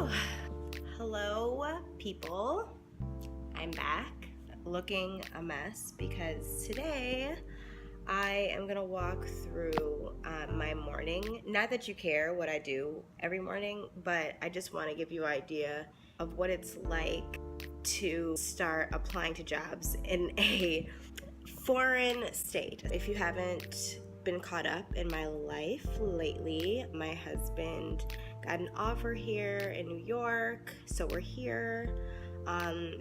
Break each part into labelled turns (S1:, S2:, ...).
S1: Whew. Hello, people. I'm back looking a mess because today I am gonna walk through my morning. Not that you care what I do every morning, but I just want to give you an idea of what it's like to start applying to jobs in a foreign state. If you haven't been caught up in my life lately, my husband got an offer here in New York, so we're here.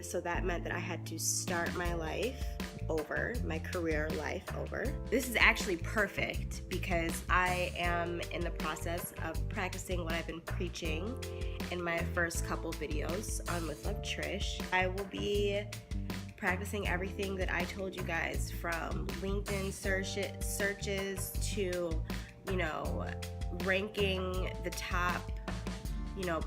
S1: So that meant that I had to start my life over, my career life over. This is actually perfect because I am in the process of practicing what I've been preaching in my first couple videos on With Love Trish. I will be practicing everything that I told you guys, from LinkedIn searches to, ranking the top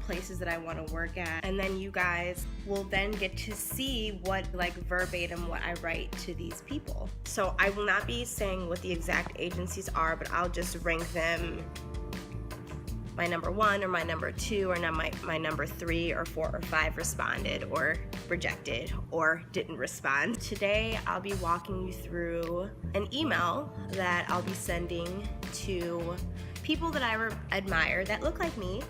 S1: places that I want to work at. And then you guys will then get to see what, verbatim, what I write to these people. So I will not be saying what the exact agencies are, but I'll just rank them my number 1 or my number 2 or my number 3 or 4 or 5 responded or rejected or didn't respond. Today I'll be walking you through an email that I'll be sending to people that I admire that look like me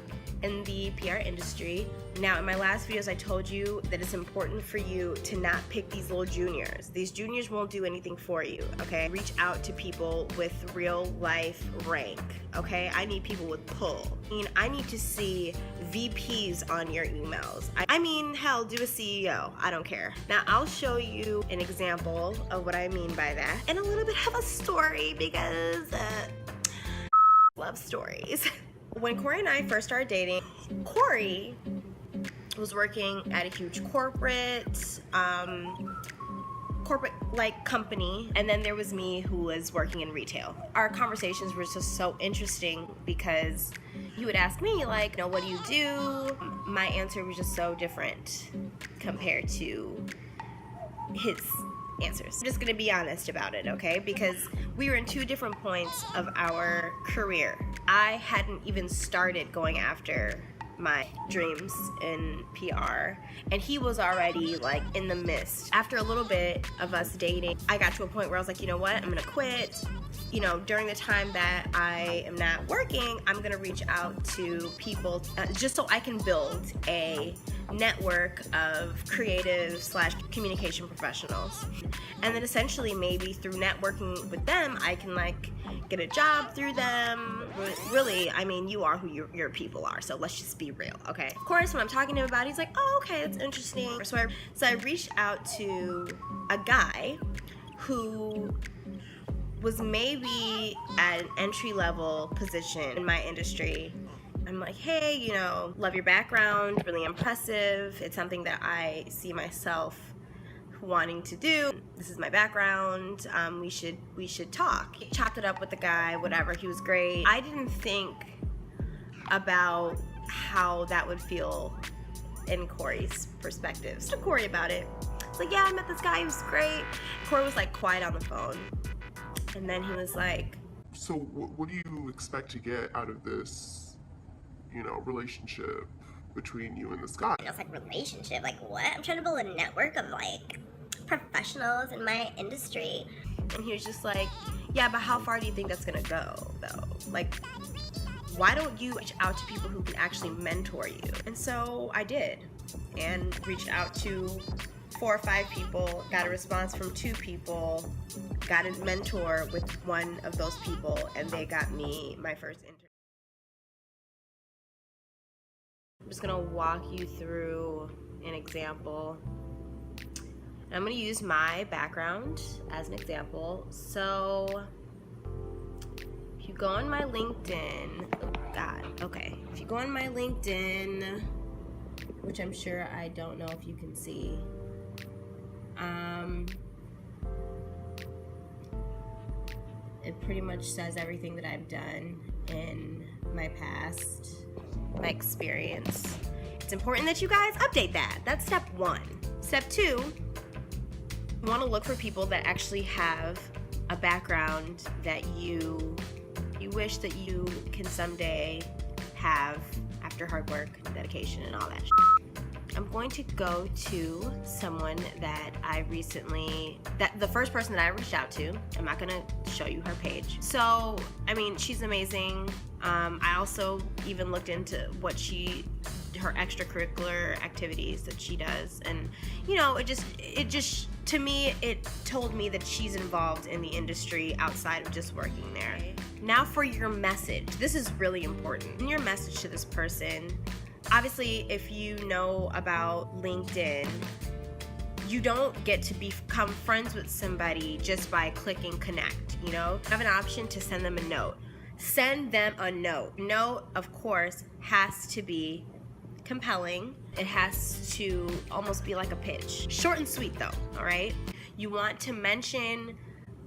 S1: in the PR industry. Now, in my last videos, I told you that it's important for you to not pick these little juniors. These juniors won't do anything for you, okay? Reach out to people with real life rank, okay? I need people with pull. I need to see VPs on your emails. Hell, do a CEO, I don't care. Now, I'll show you an example of what I mean by that and a little bit of a story because love stories. When Corey and I first started dating, Corey was working at a huge corporate company, and then there was me who was working in retail. Our conversations were just so interesting because you would ask me, what do you do? My answer was just so different compared to his answers. I'm just gonna be honest about it, okay? Because we were in 2 different points of our career. I hadn't even started going after my dreams in PR, and he was already in the midst. After a little bit of us dating, I got to a point where I was like, you know what, I'm gonna quit. During the time that I am not working, I'm gonna reach out to people just so I can build a network of creative / communication professionals. And then essentially maybe through networking with them, I can get a job through them. Really, you are who your people are, so let's just be real, okay? Of course, when I'm talking to him about it, he's like, oh, okay, that's interesting. So I reached out to a guy who was maybe at an entry-level position in my industry. I'm like, hey, love your background, really impressive. It's something that I see myself wanting to do. This is my background. We should talk. Chopped it up with the guy, whatever. He was great. I didn't think about how that would feel in Corey's perspective. So Corey about it. It's like, yeah, I met this guy. He was great. Corey was quiet on the phone. And then he was like,
S2: so what do you expect to get out of this, relationship between you and this guy?
S3: I was relationship? What? I'm trying to build a network of, professionals in my industry.
S1: And he was just like, yeah, but how far do you think that's gonna go, though? Why don't you reach out to people who can actually mentor you? And so I did, and reached out to 4 or 5 people, got a response from 2 people, got a mentor with one of those people, and they got me my first intern. I'm just gonna walk you through an example. I'm gonna use my background as an example. So if you go on my LinkedIn, if you go on my LinkedIn, which I'm sure I don't know if you can see, it pretty much says everything that I've done in my past, my experience. It's important that you guys update that. That's step 1. Step 2, you want to look for people that actually have a background that you wish that you can someday have after hard work and dedication and all that I'm going to go to someone that the first person that I reached out to. I'm not gonna show you her page. So, I mean, she's amazing. I also even looked into her extracurricular activities that she does. And, you know, it just, to me, it told me that she's involved in the industry outside of just working there. Now for your message. This is really important. In your message to this person, obviously, if you know about LinkedIn, you don't get to become friends with somebody just by clicking connect, you know? You have an option to send them a note. Send them a note. Note, of course, has to be compelling. It has to almost be like a pitch. Short and sweet though, all right? You want to mention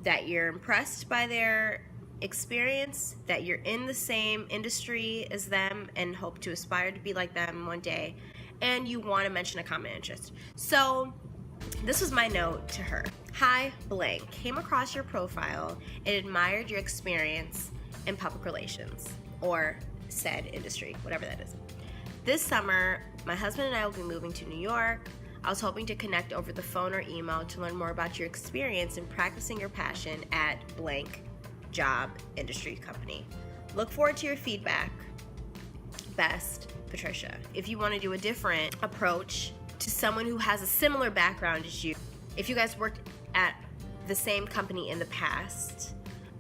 S1: that you're impressed by their experience, that you're in the same industry as them and hope to aspire to be like them one day, and you want to mention a common interest. So this was my note to her. Hi, blank. Came across your profile and admired your experience in public relations, or said industry, whatever that is. This summer, my husband and I will be moving to New York. I was hoping to connect over the phone or email to learn more about your experience in practicing your passion at blank job industry company. Look forward to your feedback. Best, Patricia. If you want to do a different approach to someone who has a similar background as you, if you guys worked at the same company in the past,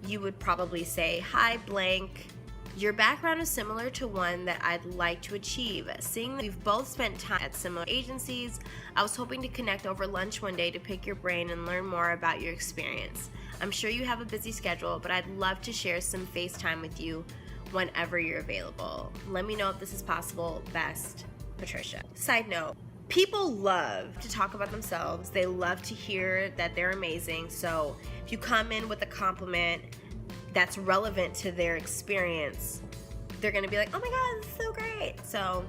S1: you would probably say, hi, blank. Your background is similar to one that I'd like to achieve. Seeing that we've both spent time at similar agencies, I was hoping to connect over lunch one day to pick your brain and learn more about your experience. I'm sure you have a busy schedule, but I'd love to share some FaceTime with you whenever you're available. Let me know if this is possible. Best, Patricia. Side note, people love to talk about themselves. They love to hear that they're amazing. So if you come in with a compliment that's relevant to their experience, they're gonna be like, oh my God, this is so great. So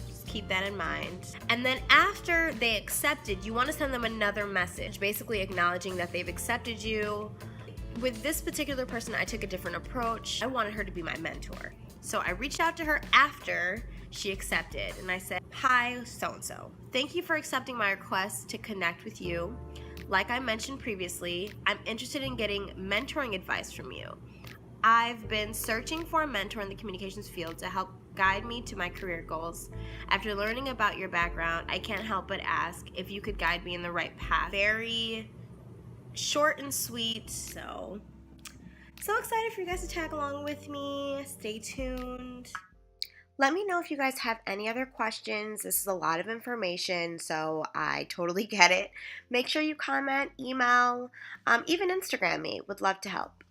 S1: just keep that in mind. And then after they accepted, you wanna send them another message, basically acknowledging that they've accepted you. With this particular person, I took a different approach. I wanted her to be my mentor. So I reached out to her after she accepted, and I said, hi, so-and-so. Thank you for accepting my request to connect with you. Like I mentioned previously, I'm interested in getting mentoring advice from you. I've been searching for a mentor in the communications field to help guide me to my career goals. After learning about your background, I can't help but ask if you could guide me in the right path. Very short and sweet, so excited for you guys to tag along with me. Stay tuned. Let me know if you guys have any other questions. This is a lot of information, so I totally get it. Make sure you comment, email, even Instagram me. Would love to help.